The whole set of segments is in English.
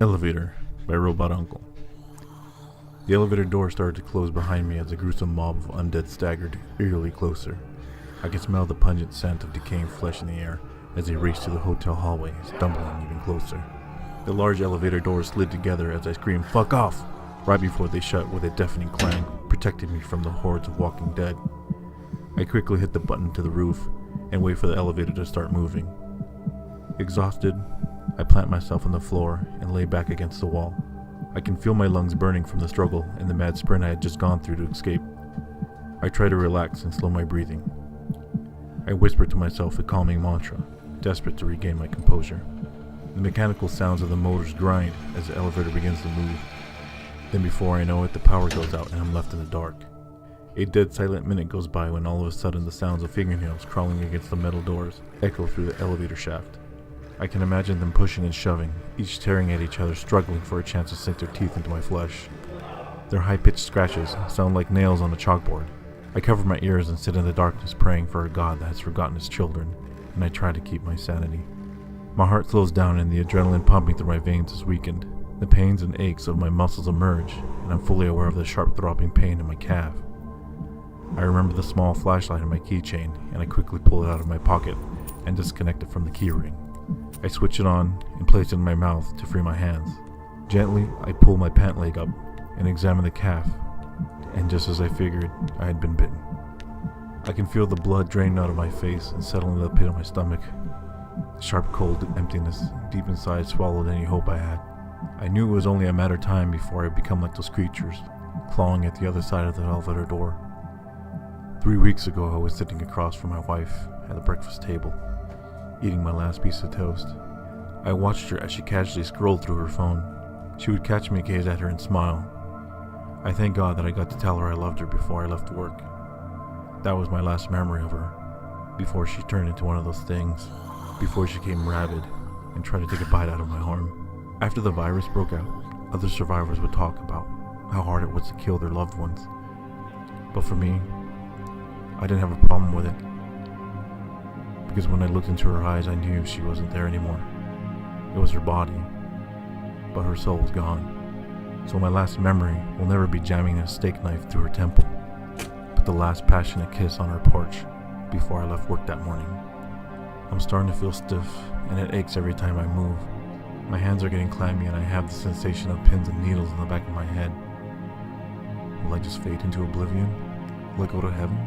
Elevator by Robot Uncle. The elevator door started to close behind me as a gruesome mob of undead staggered eerily closer. I could smell the pungent scent of decaying flesh in the air as they raced through the hotel hallway, stumbling even closer. The large elevator doors slid together as I screamed, "Fuck off!" right before they shut with a deafening clang, protecting me from the hordes of walking dead. I quickly hit the button to the roof and wait for the elevator to start moving. Exhausted, I plant myself on the floor and lay back against the wall. I can feel my lungs burning from the struggle and the mad sprint I had just gone through to escape. I try to relax and slow my breathing. I whisper to myself a calming mantra, desperate to regain my composure. The mechanical sounds of the motors grind as the elevator begins to move. Then before I know it, the power goes out and I'm left in the dark. A dead silent minute goes by when all of a sudden the sounds of fingernails crawling against the metal doors echo through the elevator shaft. I can imagine them pushing and shoving, each tearing at each other, struggling for a chance to sink their teeth into my flesh. Their high-pitched scratches sound like nails on a chalkboard. I cover my ears and sit in the darkness praying for a god that has forgotten his children, and I try to keep my sanity. My heart slows down and the adrenaline pumping through my veins is weakened. The pains and aches of my muscles emerge, and I'm fully aware of the sharp throbbing pain in my calf. I remember the small flashlight in my keychain, and I quickly pull it out of my pocket and disconnect it from the keyring. I switch it on and place it in my mouth to free my hands. Gently, I pull my pant leg up and examine the calf, and just as I figured, I had been bitten. I can feel the blood drain out of my face and settle in the pit of my stomach. The sharp cold emptiness deep inside swallowed any hope I had. I knew it was only a matter of time before I would become like those creatures, clawing at the other side of the elevator door. 3 weeks ago, I was sitting across from my wife at the breakfast table, eating my last piece of toast. I watched her as she casually scrolled through her phone. She would catch me gaze at her and smile. I thank God that I got to tell her I loved her before I left work. That was my last memory of her, before she turned into one of those things, before she became rabid and tried to take a bite out of my arm. After the virus broke out, other survivors would talk about how hard it was to kill their loved ones. But for me, I didn't have a problem with it, because when I looked into her eyes, I knew she wasn't there anymore. It was her body, but her soul was gone. So my last memory will never be jamming a steak knife through her temple, but the last passionate kiss on her porch before I left work that morning. I'm starting to feel stiff, and it aches every time I move. My hands are getting clammy, and I have the sensation of pins and needles in the back of my head. Will I just fade into oblivion? Will I go to heaven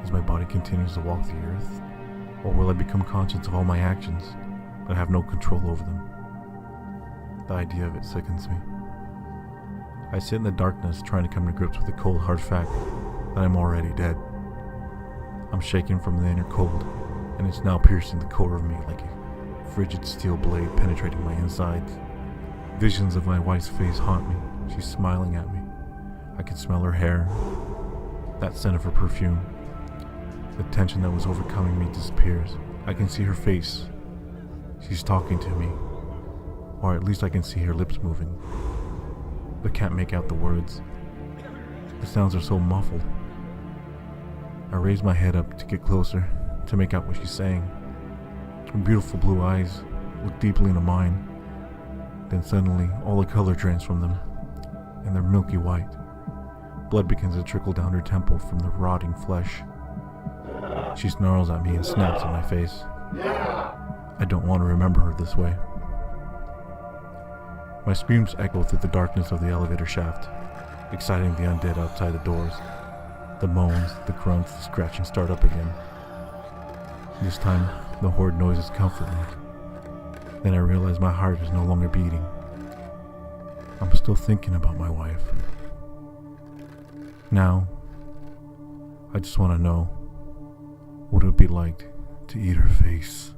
as my body continues to walk the earth? Or will I become conscious of all my actions, but have no control over them? The idea of it sickens me. I sit in the darkness trying to come to grips with the cold hard fact that I'm already dead. I'm shaking from the inner cold, and it's now piercing the core of me like a frigid steel blade penetrating my insides. Visions of my wife's face haunt me. She's smiling at me. I can smell her hair, that scent of her perfume. The tension that was overcoming me disappears. I can see her face. She's talking to me, or at least I can see her lips moving, but can't make out the words. The sounds are so muffled. I raise my head up to get closer, to make out what she's saying. Her beautiful blue eyes look deeply into mine. Then suddenly, all the color drains from them, and they're milky white. Blood begins to trickle down her temple from the rotting flesh. She snarls at me and snaps in my face. I don't want to remember her this way. My screams echo through the darkness of the elevator shaft, exciting the undead outside the doors. The moans, the grunts, the scratching start up again. This time, the horde noises comfort me. Then I realize my heart is no longer beating. I'm still thinking about my wife. Now, I just want to know what it would be like to eat her face.